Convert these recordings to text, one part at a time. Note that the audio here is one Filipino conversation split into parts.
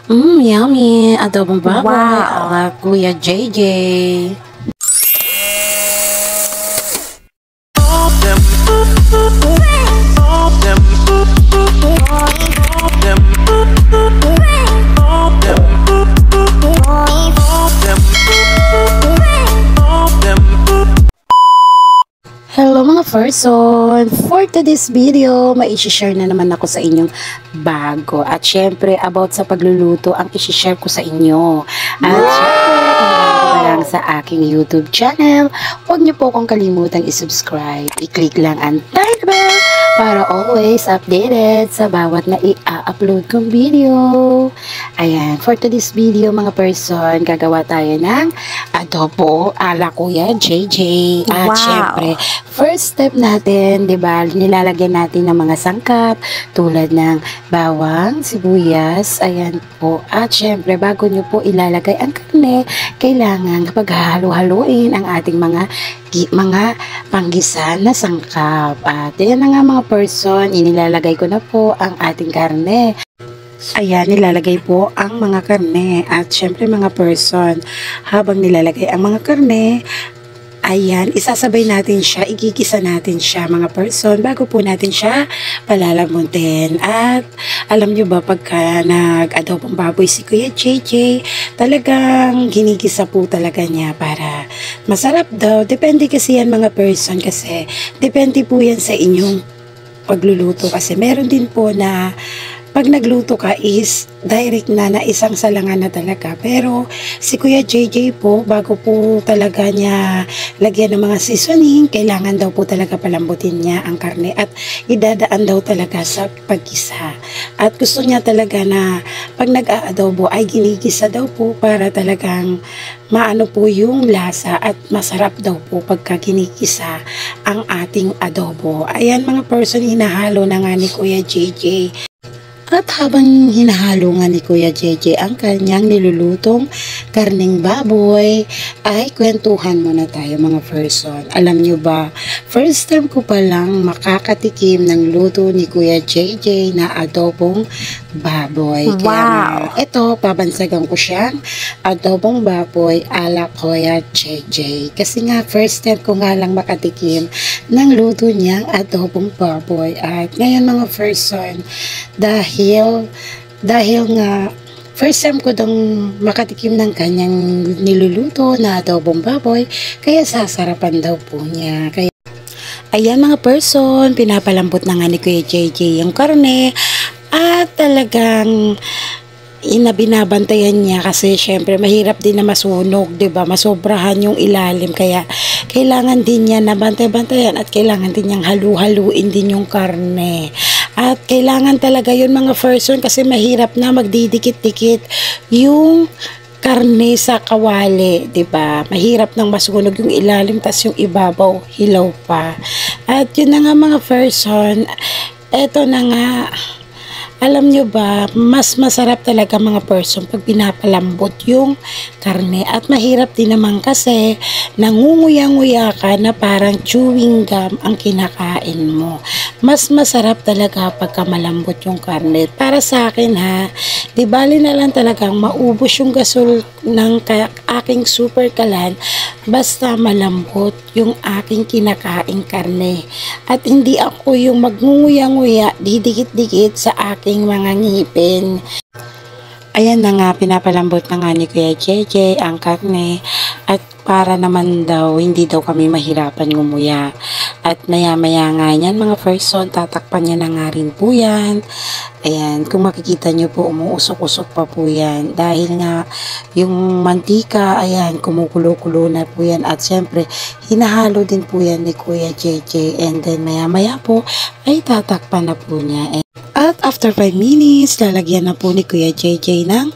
Yummy. Adobong baboy. Wow. Ala Kuya JJ. Hello mga person! For today's video, mai-share na naman ako sa inyong bago. At syempre, about sa pagluluto ang i-share ko sa inyo. At syempre, kung bago ka lang sa aking YouTube channel, huwag niyo po akong kalimutang i-subscribe. I-click lang ang tiny bell para always updated sa bawat na i-upload kong video. Ayan, for today's video mga person, gagawa tayo ng adobo ala Kuya JJ. At Wow. syempre, first step natin, 'di ba? Nilalagyan natin ng mga sangkap tulad ng bawang, sibuyas, ayan po. At syempre, bago nyo po ilalagay ang karne, kailangan paghahalo-haluin ang ating mga panggisan na sangkap. At yan na nga mga person, inilalagay ko na po ang ating karne. Ayan, nilalagay po ang mga karne. At syempre mga person, habang nilalagay ang mga karne, ayan, isasabay natin siya, igigisa natin siya mga person bago po natin siya palalamutin. At alam nyo ba, pagka nag-adobong baboy si Kuya JJ, talagang ginigisa po talaga niya para masarap daw. Depende kasi yan mga person, kasi depende po yan sa inyong pagluluto. Kasi meron din po na pag nagluto ka is direct na isang salangan na talaga. Pero si Kuya JJ po, bago po talaga niya lagyan ng mga seasoning, kailangan daw po talaga palambutin niya ang karne at idadaan daw talaga sa paggisa. At gusto niya talaga na pag nag-aadobo ay ginigisa daw po para talagang maano po yung lasa at masarap daw po pagka ginigisa ang ating adobo. Ayan mga person, hinahalo na nga ni Kuya JJ. At habang hinahalo nga ni Kuya JJ ang kanyang nilulutong karning baboy, ay kwentuhan muna tayo mga person. Alam nyo ba, first time ko pa lang makakatikim ng luto ni Kuya JJ na adobong baboy. Wow! Kaya ito, pabansagan ko siyang adobong baboy ala Kuya JJ. Kasi nga, first time ko nga lang makatikim ng luto niyang adobong baboy. At ngayon mga person, dahil nga first time ko dong makatikim ng kanyang niluluto na adobong baboy, kaya sasarapan daw po niya. Kaya ayan mga person, pinapalambot na nga ni Kuya JJ yung karne at talagang binabantayan niya kasi syempre mahirap din na masunog, 'di ba? Masobrahan yung ilalim, kaya kailangan din niya na bantay-bantayan at kailangan din niyang halu-haluin din yung karne. At kailangan talaga yun mga person kasi mahirap na magdidikit-dikit yung karne sa kawali, 'di ba? Mahirap nang masunog yung ilalim tas yung ibabaw hilaw pa. At yun na nga mga person, eto na nga. Alam nyo ba, mas masarap talaga mga person pag pinapalambot yung karne. At mahirap din naman kasi nangunguya-nguya ka na parang chewing gum ang kinakain mo. Mas masarap talaga pagka malambot yung karne. Para sa akin ha, di bali na lang talagang maubos yung gasol ng aking super kalan basta malambot yung aking kinakain karne. At hindi ako yung magngunguya-nguya, didikit-dikit sa aking mga ngipin. Ayan na nga, pinapalambot na nga ni Kuya JJ ang karne at para naman daw, hindi daw kami mahirapan ngumuya. At maya-maya nga yan mga person, tatakpan niya na nga rin po yan. Ayan, kung makikita nyo po, umuusok-usok pa po yan. Dahil nga, yung mantika, ayan, kumukulo-kulo na po yan. At syempre, hinahalo din po yan ni Kuya JJ. And then maya-maya po, ay tatakpan na po niya. At after 5 minutes, lalagyan na po ni Kuya JJ ng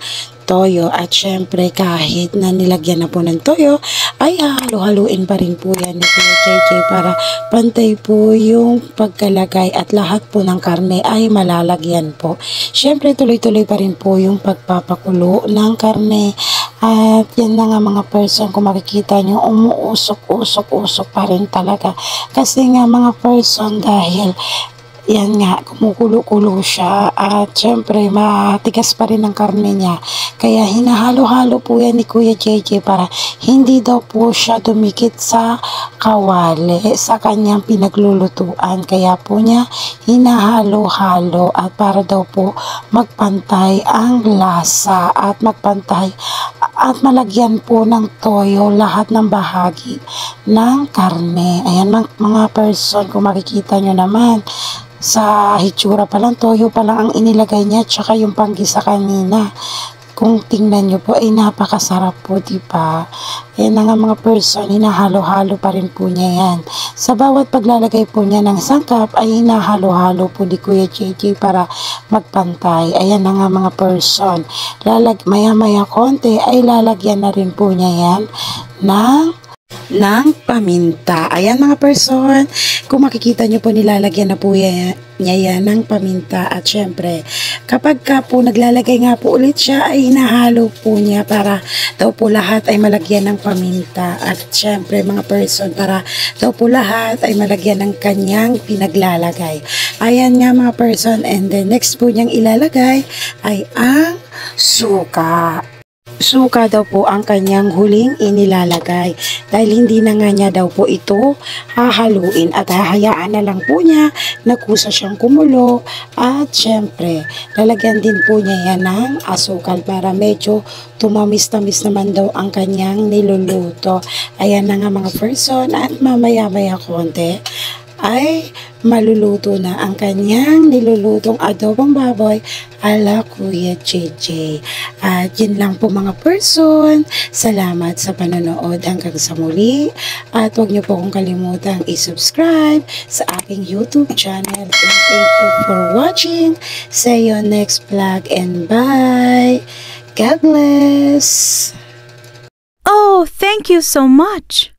toyo. At syempre, kahit na nilagyan na po ng toyo, ay halo-haluin pa rin po yan ni Kuya JJ para pantay po yung pagkalagay at lahat po ng karne ay malalagyan po. Syempre, tuloy-tuloy pa rin po yung pagpapakulo ng karne. At yan na nga mga person, kung makikita nyo, umuusok-usok-usok pa rin talaga. Kasi nga mga person, dahil yan nga, kumukulo-kulo siya at syempre matigas pa rin ang karne niya. Kaya hinahalo-halo po yan ni Kuya JJ para hindi daw po siya dumikit sa kawali sa kanyang pinaglulutuan. Kaya po niya hinahalo-halo at para daw po magpantay ang lasa at magpantay at malagyan po ng toyo lahat ng bahagi ng karne. Ayan mga person, kung makikita nyo naman, sa hitsura pa lang, toyo pa lang ang inilagay niya, tsaka yung panggisa kanina. Kung tingnan nyo po, ay napakasarap po, diba? Ayan na nga mga person, hinahalo-halo pa rin po niya yan. Sa bawat paglalagay po niya ng sangkap, ay hinahalo-halo po ni Kuya JJ para magpantay. Ayan na nga mga person. Maya-maya konti, ay lalagyan na rin po niya yan ng paminta. Ayan mga person, kung makikita nyo po nilalagyan na po niya yan ng paminta at syempre kapag ka po naglalagay nga po ulit siya ay hinahalo po niya para daw po lahat ay malagyan ng paminta at syempre mga person para daw po lahat ay malagyan ng kanyang pinaglalagay. Ayan nga mga person, and then next po niyang ilalagay ay ang suka. Suka daw po ang kanyang huling inilalagay dahil hindi na nga niya daw po ito hahaluin at hahayaan na lang po niya na kusa siyang kumulo at syempre lalagyan din po niya yan ng asukal para medyo tumamis-tamis naman daw ang kanyang niluluto. Ayan na nga mga person, at mamaya-maya konti ay maluluto na ang kanyang nilulutong adobong baboy ala Kuya JJ. At yun lang po mga person. Salamat sa panonood hanggang sa muli. At huwag niyo po kong kalimutang i-subscribe sa aking YouTube channel. And thank you for watching. See you next vlog and bye. God bless. Oh, thank you so much.